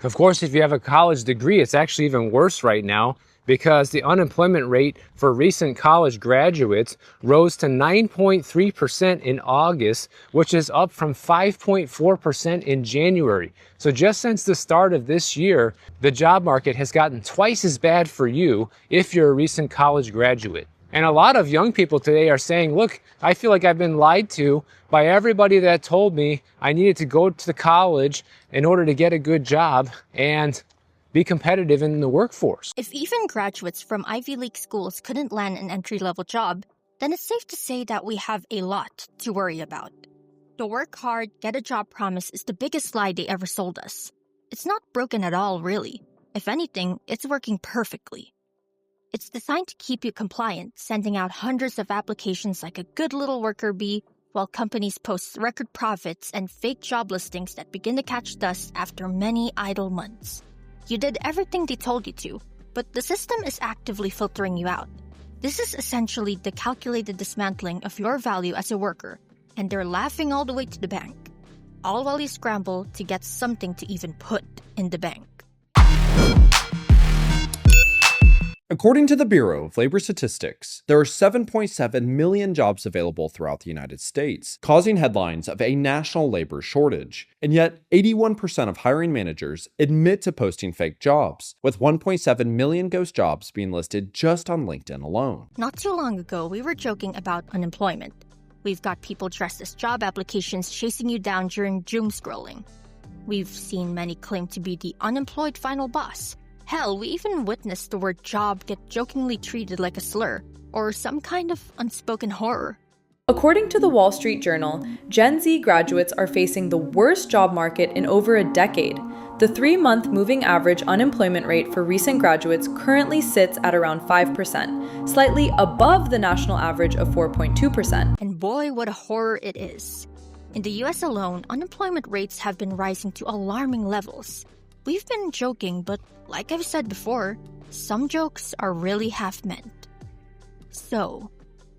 Of course, if you have a college degree, it's actually even worse right now because the unemployment rate for recent college graduates rose to 9.3% in August, which is up from 5.4% in January. So just since the start of this year, the job market has gotten twice as bad for you if you're a recent college graduate. And a lot of young people today are saying, look, I feel like I've been lied to by everybody that told me I needed to go to college in order to get a good job and be competitive in the workforce. If even graduates from Ivy League schools couldn't land an entry-level job, then it's safe to say that we have a lot to worry about. The work hard, get a job promise is the biggest lie they ever sold us. It's not broken at all, really. If anything, it's working perfectly. It's designed to keep you compliant, sending out hundreds of applications like a good little worker bee, while companies post record profits and fake job listings that begin to catch dust after many idle months. You did everything they told you to, but the system is actively filtering you out. This is essentially the calculated dismantling of your value as a worker, and they're laughing all the way to the bank, all while you scramble to get something to even put in the bank. According to the Bureau of Labor Statistics, there are 7.7 million jobs available throughout the United States, causing headlines of a national labor shortage. And yet, 81% of hiring managers admit to posting fake jobs, with 1.7 million ghost jobs being listed just on LinkedIn alone. Not too long ago, we were joking about unemployment. We've got people dressed as job applications chasing you down during doom scrolling. We've seen many claim to be the unemployed final boss. Hell, we even witnessed the word job get jokingly treated like a slur, or some kind of unspoken horror. According to the Wall Street Journal, Gen Z graduates are facing the worst job market in over a decade. The 3-month moving average unemployment rate for recent graduates currently sits at around 5%, slightly above the national average of 4.2%. And boy, what a horror it is. In the US alone, unemployment rates have been rising to alarming levels. We've been joking, but like I've said before, some jokes are really half meant. So,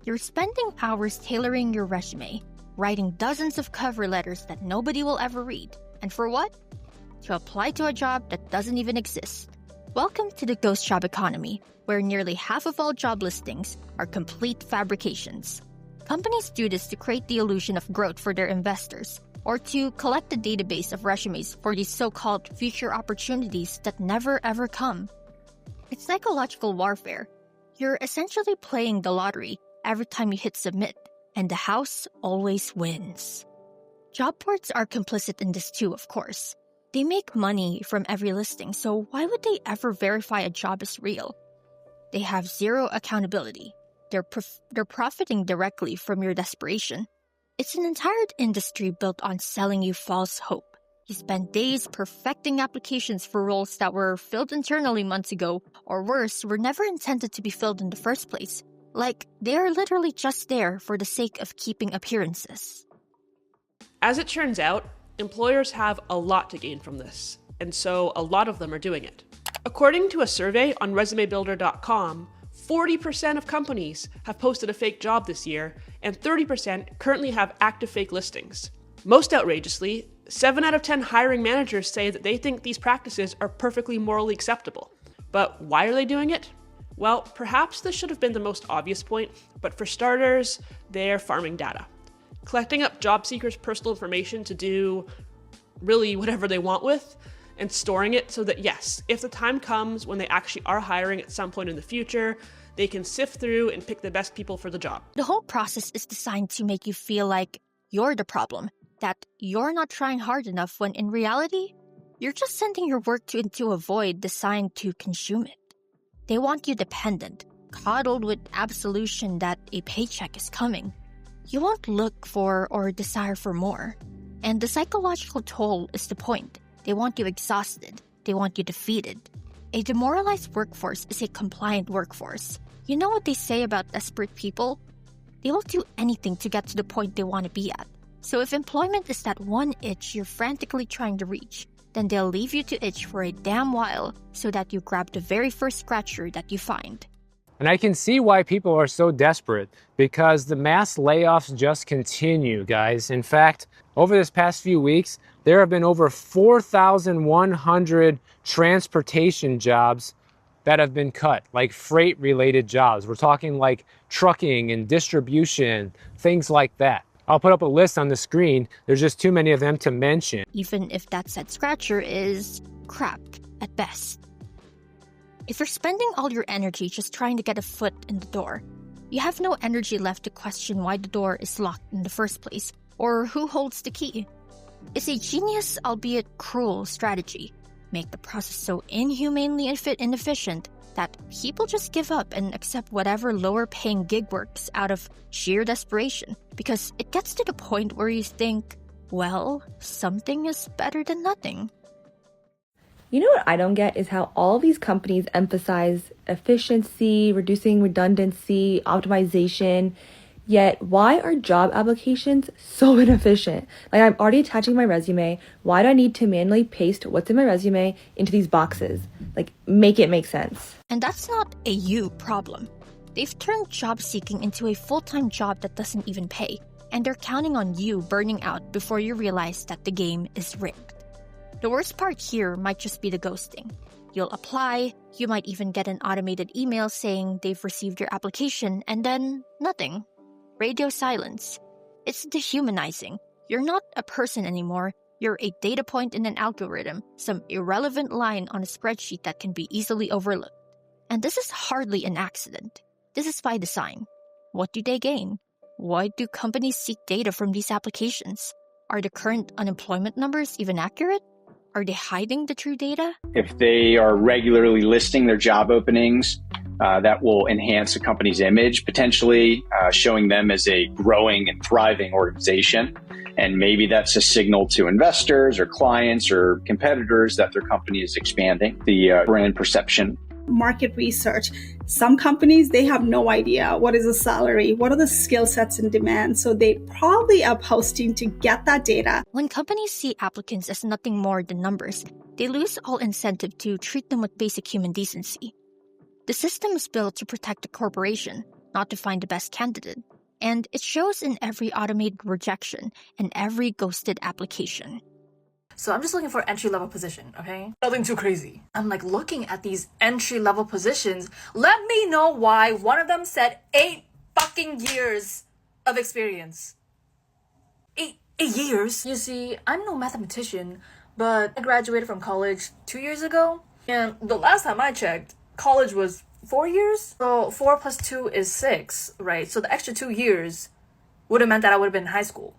you're spending hours tailoring your resume, writing dozens of cover letters that nobody will ever read. And for what? To apply to a job that doesn't even exist. Welcome to the ghost job economy, where nearly half of all job listings are complete fabrications. Companies do this to create the illusion of growth for their investors, or to collect a database of resumes for these so-called future opportunities that never ever come. It's psychological warfare. You're essentially playing the lottery every time you hit submit, and the house always wins. Job boards are complicit in this too, of course. They make money from every listing, so why would they ever verify a job is real? They have zero accountability. They're profiting directly from your desperation. It's an entire industry built on selling you false hope. You spend days perfecting applications for roles that were filled internally months ago, or worse, were never intended to be filled in the first place. Like, they are literally just there for the sake of keeping appearances. As it turns out, employers have a lot to gain from this, and so a lot of them are doing it. According to a survey on resumebuilder.com, 40% of companies have posted a fake job this year, and 30% currently have active fake listings. Most outrageously, 7 out of 10 hiring managers say that they think these practices are perfectly morally acceptable. But why are they doing it? Well, perhaps this should have been the most obvious point, but for starters, they're farming data. Collecting up job seekers' personal information to do really whatever they want with, and storing it so that yes, if the time comes when they actually are hiring at some point in the future, they can sift through and pick the best people for the job. The whole process is designed to make you feel like you're the problem, that you're not trying hard enough when in reality, you're just sending your work into a void designed to consume it. They want you dependent, coddled with absolution that a paycheck is coming. You won't look for or desire for more. And the psychological toll is the point. They want you exhausted. They want you defeated. A demoralized workforce is a compliant workforce. You know what they say about desperate people? They will do anything to get to the point they want to be at. So if employment is that one itch you're frantically trying to reach, then they'll leave you to itch for a damn while so that you grab the very first scratcher that you find. And I can see why people are so desperate, because the mass layoffs just continue, guys. In fact, over this past few weeks, there have been over 4,100 transportation jobs that have been cut, like freight related jobs. We're talking like trucking and distribution, things like that. I'll put up a list on the screen. There's just too many of them to mention. Even if that said scratcher is crap at best. If you're spending all your energy just trying to get a foot in the door, you have no energy left to question why the door is locked in the first place or who holds the key. It's a genius, albeit cruel, strategy. Make the process so inhumanely inefficient that people just give up and accept whatever lower-paying gig works out of sheer desperation, because it gets to the point where you think, well, something is better than nothing. You know what I don't get is how all these companies emphasize efficiency, reducing redundancy, optimization, yet why are job applications so inefficient? Like, I'm already attaching my resume. Why do I need to manually paste what's in my resume into these boxes? Like, make it make sense. And that's not a you problem. They've turned job seeking into a full-time job that doesn't even pay, and they're counting on you burning out before you realize that the game is rigged. The worst part here might just be the ghosting. You'll apply, you might even get an automated email saying they've received your application, and then nothing. Radio silence. It's dehumanizing. You're not a person anymore. You're a data point in an algorithm, some irrelevant line on a spreadsheet that can be easily overlooked. And this is hardly an accident. This is by design. What do they gain? Why do companies seek data from these applications? Are the current unemployment numbers even accurate? Are they hiding the true data? If they are regularly listing their job openings, that will enhance a company's image, potentially showing them as a growing and thriving organization. And maybe that's a signal to investors or clients or competitors that their company is expanding, the brand perception. Market research. Some companies, they have no idea what is a salary, what are the skill sets in demand. So they probably are posting to get that data. When companies see applicants as nothing more than numbers, they lose all incentive to treat them with basic human decency. The system is built to protect the corporation, not to find the best candidate. And it shows in every automated rejection and every ghosted application. So I'm just looking for an entry-level position, okay? Nothing too crazy. I'm like looking at these entry-level positions. Let me know why one of them said 8 fucking years of experience. 8 years? You see, I'm no mathematician, but I graduated from college 2 years ago. And the last time I checked, college was 4 years. So 4 plus 2 is 6, right? So the extra 2 years would have meant that I would have been in high school.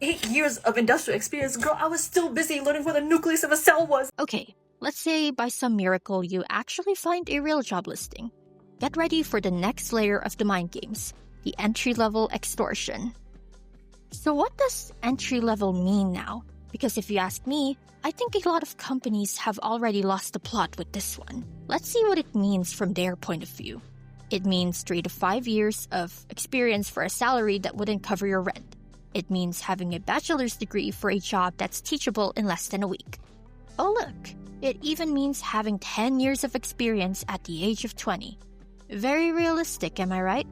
8 years of industrial experience, girl, I was still busy learning what the nucleus of a cell was. Okay, let's say by some miracle you actually find a real job listing. Get ready for the next layer of the mind games, the entry-level extortion. So what does entry-level mean now? Because if you ask me, I think a lot of companies have already lost the plot with this one. Let's see what it means from their point of view. It means 3 to 5 years of experience for a salary that wouldn't cover your rent. It means having a bachelor's degree for a job that's teachable in less than a week. Oh look, it even means having 10 years of experience at the age of 20. Very realistic, am I right?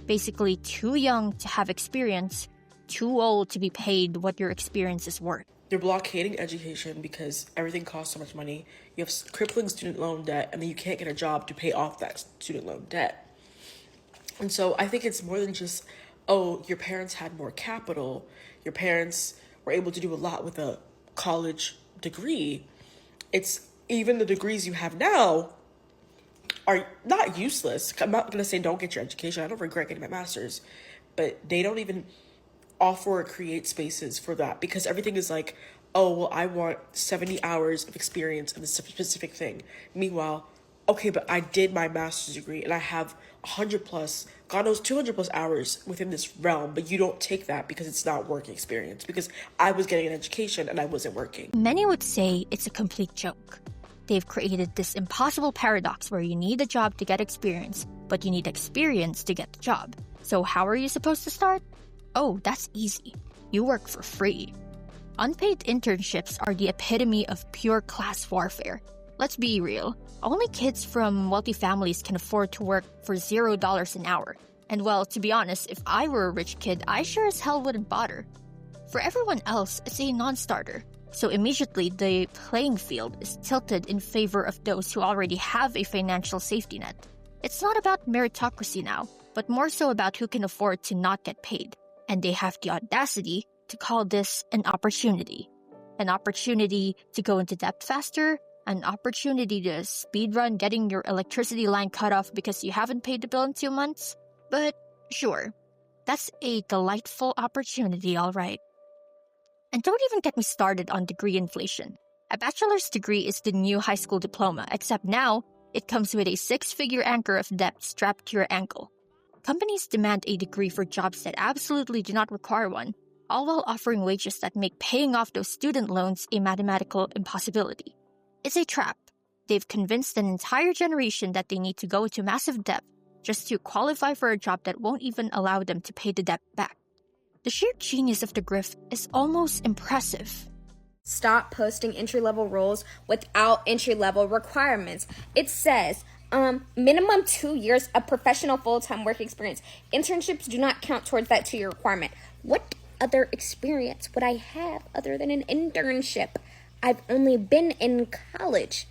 Basically too young to have experience, too old to be paid what your experience is worth. You're blockading education because everything costs so much money. You have crippling student loan debt, and then you can't get a job to pay off that student loan debt. And so I think it's more than just, oh, your parents had more capital, your parents were able to do a lot with a college degree. It's even the degrees you have now are not useless. I'm not going to say don't get your education. I don't regret getting my master's, but they don't even offer or create spaces for that because everything is like, oh, well, I want 70 hours of experience in this specific thing. Meanwhile, okay, but I did my master's degree and I have 100 plus, God knows 200 plus hours within this realm, but you don't take that because it's not work experience, because I was getting an education and I wasn't working. Many would say it's a complete joke. They've created this impossible paradox where you need a job to get experience, but you need experience to get the job. So how are you supposed to start? Oh, that's easy. You work for free. Unpaid internships are the epitome of pure class warfare. Let's be real. Only kids from wealthy families can afford to work for $0 an hour. And well, to be honest, if I were a rich kid, I sure as hell wouldn't bother. For everyone else, it's a non-starter. So immediately, the playing field is tilted in favor of those who already have a financial safety net. It's not about meritocracy now, but more so about who can afford to not get paid. And they have the audacity to call this an opportunity. An opportunity to go into debt faster, an opportunity to speedrun getting your electricity line cut off because you haven't paid the bill in 2 months. But sure, that's a delightful opportunity, all right. And don't even get me started on degree inflation. A bachelor's degree is the new high school diploma, except now it comes with a 6-figure anchor of debt strapped to your ankle. Companies demand a degree for jobs that absolutely do not require one, all while offering wages that make paying off those student loans a mathematical impossibility. It's a trap. They've convinced an entire generation that they need to go into massive debt just to qualify for a job that won't even allow them to pay the debt back. The sheer genius of the grift is almost impressive. Stop posting entry-level roles without entry-level requirements. It says, minimum 2 years of professional full-time work experience. Internships do not count towards that 2-year requirement. What other experience would I have other than an internship? I've only been in college.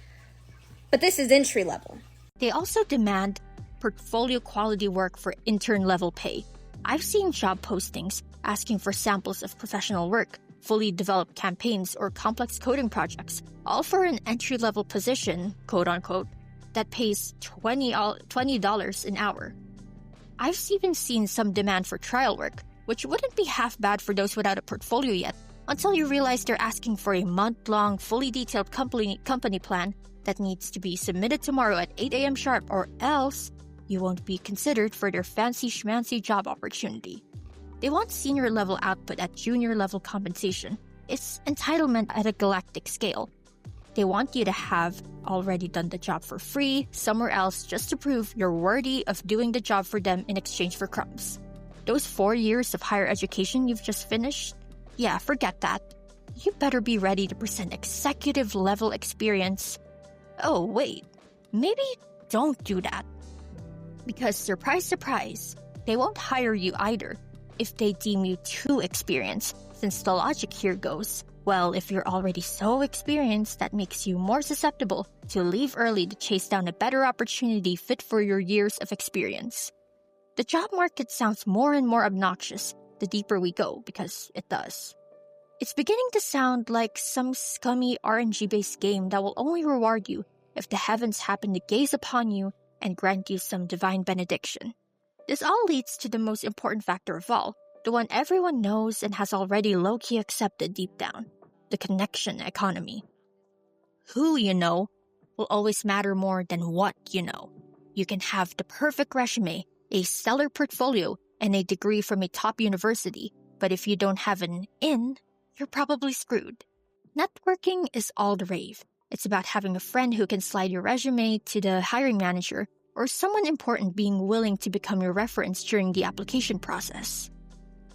But this is entry-level. They also demand portfolio quality work for intern-level pay. I've seen job postings asking for samples of professional work, fully developed campaigns, or complex coding projects, all for an entry-level position, quote-unquote, that pays $20 an hour. I've even seen some demand for trial work, which wouldn't be half bad for those without a portfolio yet, until you realize they're asking for a month-long, fully detailed company plan that needs to be submitted tomorrow at 8 a.m. sharp, or else you won't be considered for their fancy schmancy job opportunity. They want senior-level output at junior-level compensation. It's entitlement at a galactic scale. They want you to have already done the job for free somewhere else just to prove you're worthy of doing the job for them in exchange for crumbs. Those 4 years of higher education you've just finished? Yeah, forget that. You better be ready to present executive-level experience. Oh, wait. Maybe don't do that. Because surprise, surprise, they won't hire you either if they deem you too experienced, since the logic here goes, well, if you're already so experienced, that makes you more susceptible to leave early to chase down a better opportunity fit for your years of experience. The job market sounds more and more obnoxious the deeper we go, because it does. It's beginning to sound like some scummy RNG-based game that will only reward you if the heavens happen to gaze upon you and grant you some divine benediction. This all leads to the most important factor of all, the one everyone knows and has already low-key accepted deep down, the connection economy. Who you know will always matter more than what you know. You can have the perfect resume, a stellar portfolio, and a degree from a top university, but if you don't have an in, you're probably screwed. Networking is all the rave. It's about having a friend who can slide your resume to the hiring manager, or someone important being willing to become your reference during the application process.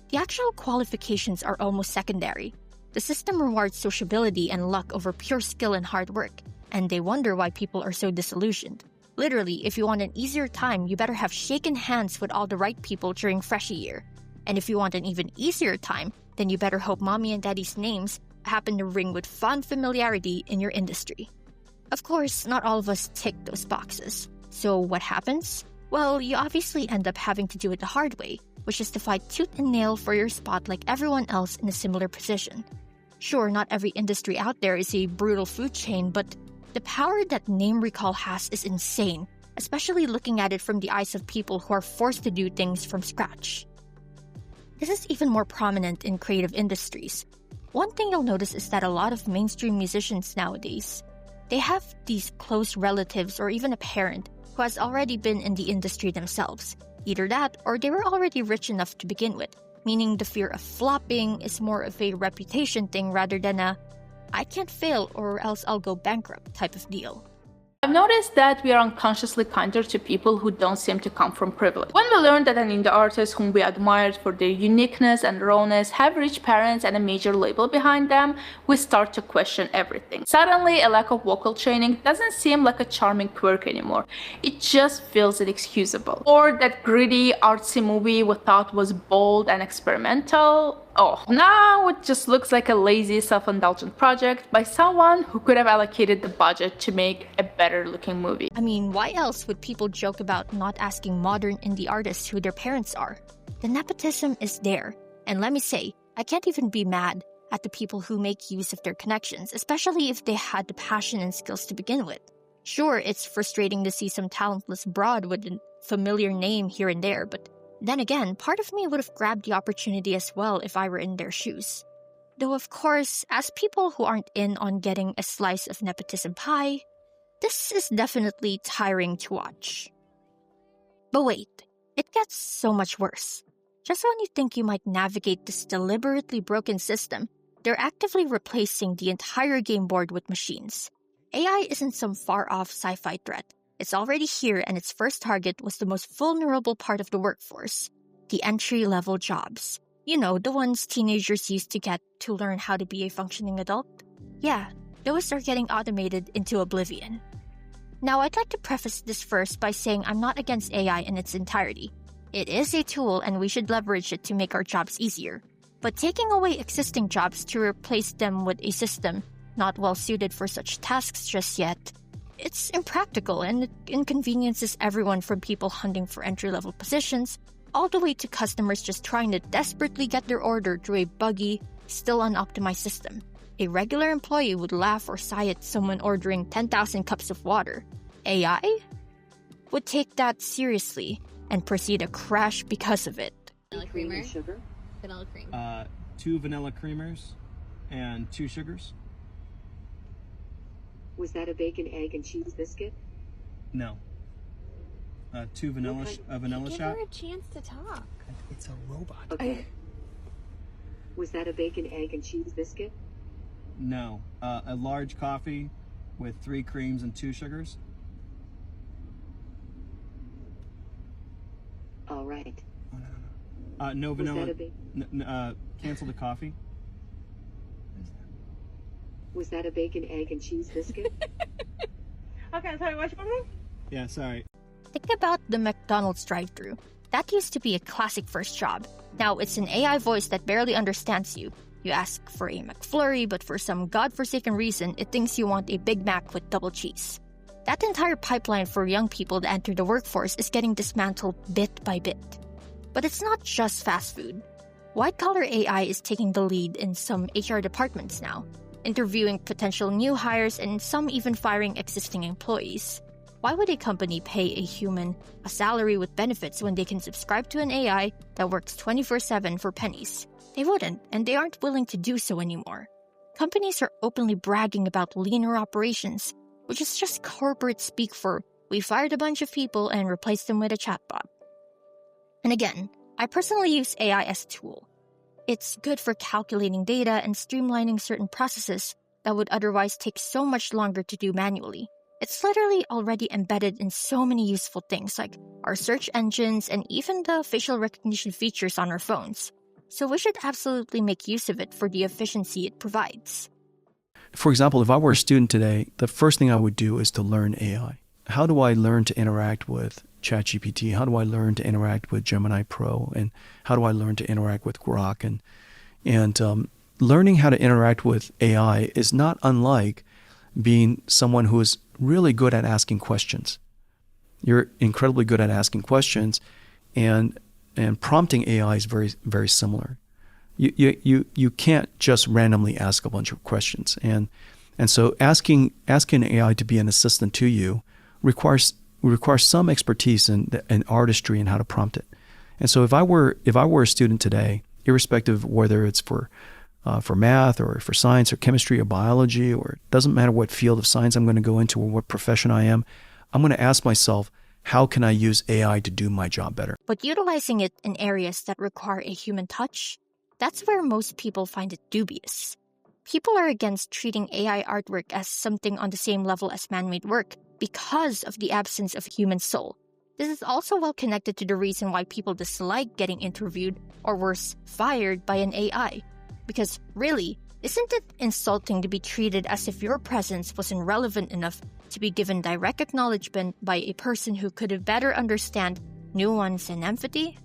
The actual qualifications are almost secondary. The system rewards sociability and luck over pure skill and hard work, and they wonder why people are so disillusioned. Literally, if you want an easier time, you better have shaken hands with all the right people during freshie year. And if you want an even easier time, then you better hope mommy and daddy's names happen to ring with fond familiarity in your industry. Of course, not all of us tick those boxes. So what happens? Well, you obviously end up having to do it the hard way, which is to fight tooth and nail for your spot like everyone else in a similar position. Sure, not every industry out there is a brutal food chain, but the power that name recall has is insane, especially looking at it from the eyes of people who are forced to do things from scratch. This is even more prominent in creative industries. One thing you'll notice is that a lot of mainstream musicians nowadays, they have these close relatives or even a parent who has already been in the industry themselves. Either that, or they were already rich enough to begin with, meaning the fear of flopping is more of a reputation thing rather than a I can't fail or else I'll go bankrupt type of deal. I've noticed that we are unconsciously kinder to people who don't seem to come from privilege. When we learn that an indie artist whom we admired for their uniqueness and rawness have rich parents and a major label behind them, we start to question everything. Suddenly, a lack of vocal training doesn't seem like a charming quirk anymore. It just feels inexcusable. Or that gritty, artsy movie we thought was bold and experimental, now it just looks like a lazy, self-indulgent project by someone who could have allocated the budget to make a better looking movie. I mean, why else would people joke about not asking modern indie artists who their parents are? The nepotism is there. And let me say, I can't even be mad at the people who make use of their connections, especially if they had the passion and skills to begin with. Sure, it's frustrating to see some talentless broad with a familiar name here and there, but then again, part of me would have grabbed the opportunity as well if I were in their shoes. Though of course, as people who aren't in on getting a slice of nepotism pie, this is definitely tiring to watch. But wait, it gets so much worse. Just when you think you might navigate this deliberately broken system, they're actively replacing the entire game board with machines. AI isn't some far-off sci-fi threat. It's already here, and its first target was the most vulnerable part of the workforce, the entry-level jobs. You know, the ones teenagers used to get to learn how to be a functioning adult. Yeah, those are getting automated into oblivion. Now, I'd like to preface this first by saying I'm not against AI in its entirety. It is a tool, and we should leverage it to make our jobs easier. But taking away existing jobs to replace them with a system not well suited for such tasks just yet, it's impractical and it inconveniences everyone, from people hunting for entry-level positions all the way to customers just trying to desperately get their order through a buggy, still unoptimized system. A regular employee would laugh or sigh at someone ordering 10,000 cups of water. AI would take that seriously and proceed to crash because of it. Vanilla creamer, sugar, vanilla cream. 2 vanilla creamers and 2 sugars. Was that a bacon, egg, and cheese biscuit? No. 2 vanilla, a vanilla Give shot. her a chance to talk. It's a robot. Okay. Was that a bacon, egg, and cheese biscuit? No. A large coffee with 3 creams and 2 sugars. All right. No Was vanilla. that a Cancel the coffee. Was that a bacon, egg, and cheese biscuit? Okay, sorry, what's your name? Yeah, sorry. Think about the McDonald's drive-thru. That used to be a classic first job. Now it's an AI voice that barely understands you. You ask for a McFlurry, but for some godforsaken reason, it thinks you want a Big Mac with double cheese. That entire pipeline for young people to enter the workforce is getting dismantled bit by bit. But it's not just fast food. White-collar AI is taking the lead in some HR departments now, interviewing potential new hires and some even firing existing employees. Why would a company pay a human a salary with benefits when they can subscribe to an AI that works 24/7 for pennies? They wouldn't, and they aren't willing to do so anymore. Companies are openly bragging about leaner operations, which is just corporate speak for we fired a bunch of people and replaced them with a chatbot. And again, I personally use AI as a tool. It's good for calculating data and streamlining certain processes that would otherwise take so much longer to do manually. It's literally already embedded in so many useful things like our search engines and even the facial recognition features on our phones. So we should absolutely make use of it for the efficiency it provides. For example, if I were a student today, the first thing I would do is to learn AI. How do I learn to interact with ChatGPT? How do I learn to interact with Gemini Pro? And how do I learn to interact with Grok? And learning how to interact with AI is not unlike being someone who is really good at asking questions. You're incredibly good at asking questions, and prompting AI is very, very similar. You can't just randomly ask a bunch of questions, and so asking AI to be an assistant to you requires some expertise and artistry in how to prompt it. And so if I were a student today, irrespective of whether it's for math or for science or chemistry or biology, or it doesn't matter what field of science I'm going to go into or what profession I am, I'm going to ask myself, how can I use AI to do my job better? But utilizing it in areas that require a human touch, that's where most people find it dubious. People are against treating AI artwork as something on the same level as man-made work because of the absence of human soul. This is also well connected to the reason why people dislike getting interviewed, or worse, fired by an AI. Because really, isn't it insulting to be treated as if your presence wasn't relevant enough to be given direct acknowledgement by a person who could better understand nuance and empathy?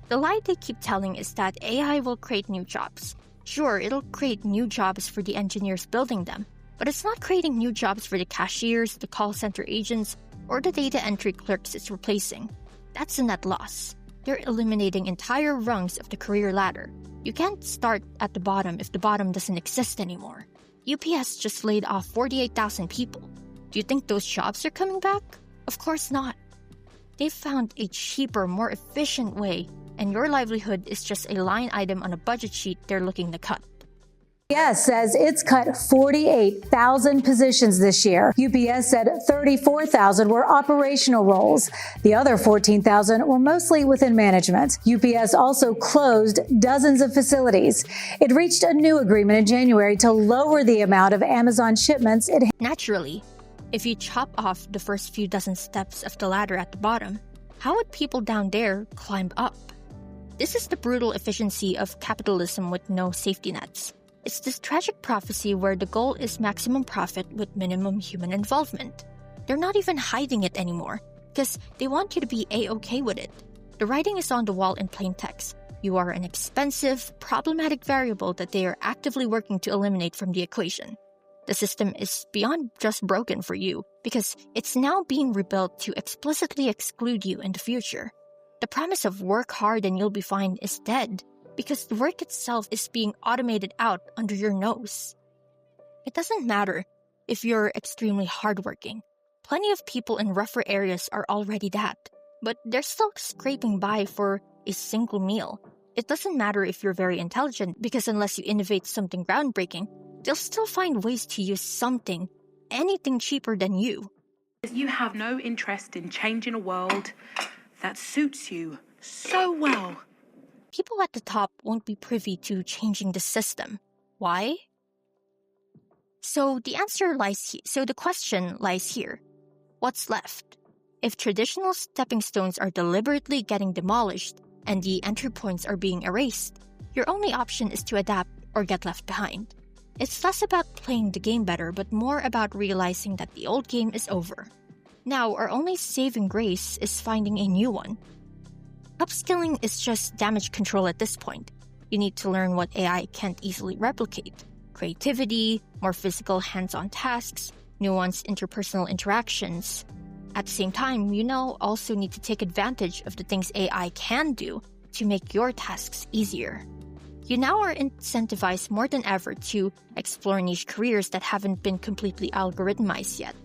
The lie they keep telling is that AI will create new jobs. Sure, it'll create new jobs for the engineers building them, but it's not creating new jobs for the cashiers, the call center agents, or the data entry clerks it's replacing. That's a net loss. They're eliminating entire rungs of the career ladder. You can't start at the bottom if the bottom doesn't exist anymore. UPS just laid off 48,000 people. Do you think those jobs are coming back? Of course not. They've found a cheaper, more efficient way, and your livelihood is just a line item on a budget sheet they're looking to cut. UPS says it's cut 48,000 positions this year. UPS said 34,000 were operational roles. The other 14,000 were mostly within management. UPS also closed dozens of facilities. It reached a new agreement in January to lower the amount of Amazon shipments it... Naturally, if you chop off the first few dozen steps of the ladder at the bottom, how would people down there climb up? This is the brutal efficiency of capitalism with no safety nets. It's this tragic prophecy where the goal is maximum profit with minimum human involvement. They're not even hiding it anymore, because they want you to be A-okay with it. The writing is on the wall in plain text. You are an expensive, problematic variable that they are actively working to eliminate from the equation. The system is beyond just broken for you, because it's now being rebuilt to explicitly exclude you in the future. The promise of work hard and you'll be fine is dead, because the work itself is being automated out under your nose. It doesn't matter if you're extremely hardworking. Plenty of people in rougher areas are already that, but they're still scraping by for a single meal. It doesn't matter if you're very intelligent, because unless you innovate something groundbreaking, they'll still find ways to use something, anything cheaper than you. You have no interest in changing a world that suits you so well. People at the top won't be privy to changing the system. Why? So the question lies here. What's left? If traditional stepping stones are deliberately getting demolished and the entry points are being erased, your only option is to adapt or get left behind. It's less about playing the game better, but more about realizing that the old game is over. Now, our only saving grace is finding a new one. Upskilling is just damage control at this point. You need to learn what AI can't easily replicate. Creativity, more physical hands-on tasks, nuanced interpersonal interactions. At the same time, you now also need to take advantage of the things AI can do to make your tasks easier. You now are incentivized more than ever to explore niche careers that haven't been completely algorithmized yet.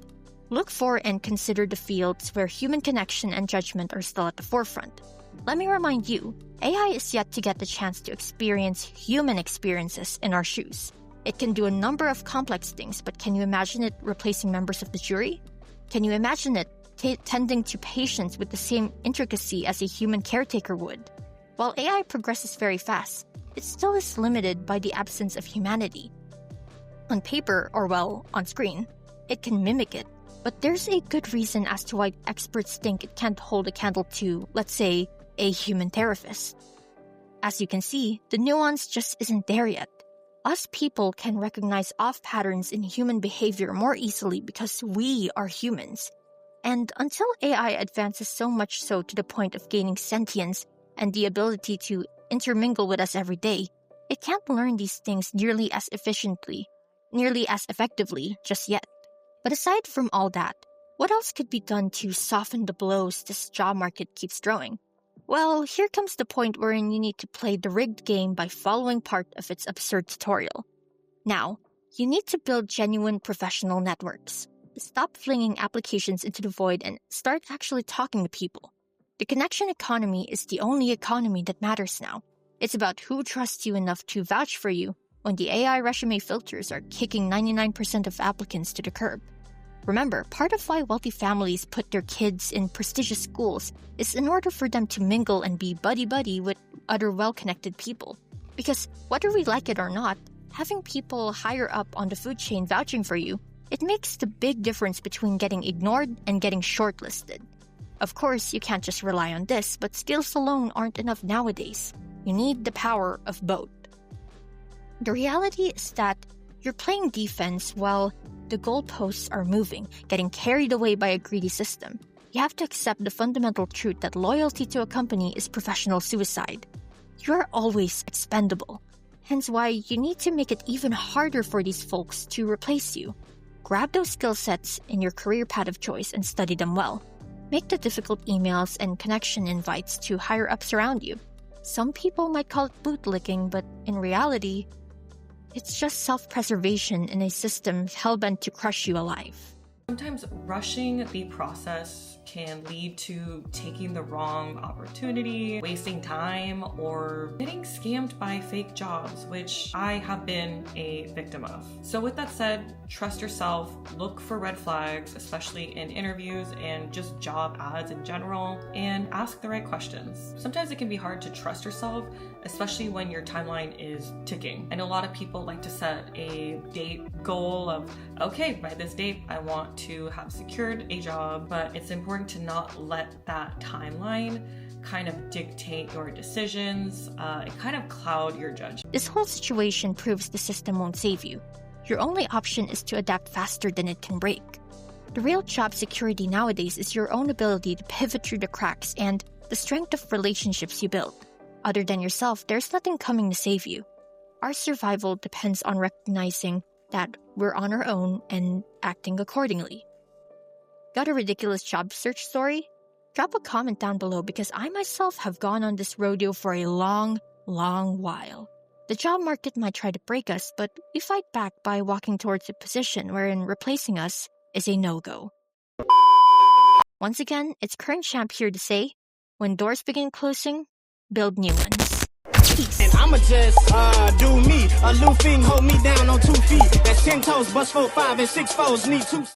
Look for and consider the fields where human connection and judgment are still at the forefront. Let me remind you, AI is yet to get the chance to experience human experiences in our shoes. It can do a number of complex things, but can you imagine it replacing members of the jury? Can you imagine it tending to patients with the same intricacy as a human caretaker would? While AI progresses very fast, it still is limited by the absence of humanity. On paper, or well, on screen, it can mimic it, but there's a good reason as to why experts think it can't hold a candle to, let's say, a human therapist. As you can see, the nuance just isn't there yet. Us people can recognize off patterns in human behavior more easily because we are humans. And until AI advances so much so to the point of gaining sentience and the ability to intermingle with us every day, it can't learn these things nearly as effectively just yet. But aside from all that, what else could be done to soften the blows this job market keeps throwing? Well, here comes the point wherein you need to play the rigged game by following part of its absurd tutorial. Now, you need to build genuine professional networks. Stop flinging applications into the void and start actually talking to people. The connection economy is the only economy that matters now. It's about who trusts you enough to vouch for you when the AI resume filters are kicking 99% of applicants to the curb. Remember, part of why wealthy families put their kids in prestigious schools is in order for them to mingle and be buddy-buddy with other well-connected people. Because whether we like it or not, having people higher up on the food chain vouching for you It makes the big difference between getting ignored and getting shortlisted. Of course, you can't just rely on this, but skills alone aren't enough nowadays. You need the power of both. The reality is that you're playing defense while the goalposts are moving, getting carried away by a greedy system. You have to accept the fundamental truth that loyalty to a company is professional suicide. You're always expendable. Hence why you need to make it even harder for these folks to replace you. Grab those skill sets in your career path of choice and study them well. Make the difficult emails and connection invites to higher-ups around you. Some people might call it bootlicking, but in reality, it's just self-preservation in a system hell-bent to crush you alive. Sometimes rushing the process can lead to taking the wrong opportunity, wasting time, or getting scammed by fake jobs, which I have been a victim of. So with that said, trust yourself, look for red flags, especially in interviews and just job ads in general, and ask the right questions. Sometimes it can be hard to trust yourself, especially when your timeline is ticking. I know a lot of people like to set a date goal of, okay, by this date, I want to have secured a job, but it's important to not let that timeline kind of dictate your decisions and kind of cloud your judgment. This whole situation proves the system won't save you. Your only option is to adapt faster than it can break. The real job security nowadays is your own ability to pivot through the cracks and the strength of relationships you build. Other than yourself, there's nothing coming to save you. Our survival depends on recognizing that we're on our own and acting accordingly. Got a ridiculous job search story? Drop a comment down below because I myself have gone on this rodeo for a long while. The job market might try to break us, but we fight back by walking towards a position wherein replacing us is a no-go. Once again, it's Current Champ here to say, when doors begin closing, build new ones. Peace. And I'ma just do me. A new thing hold me down on 2 feet. That's 10 toes, bust 4, 5, and 6 foes. Need 2.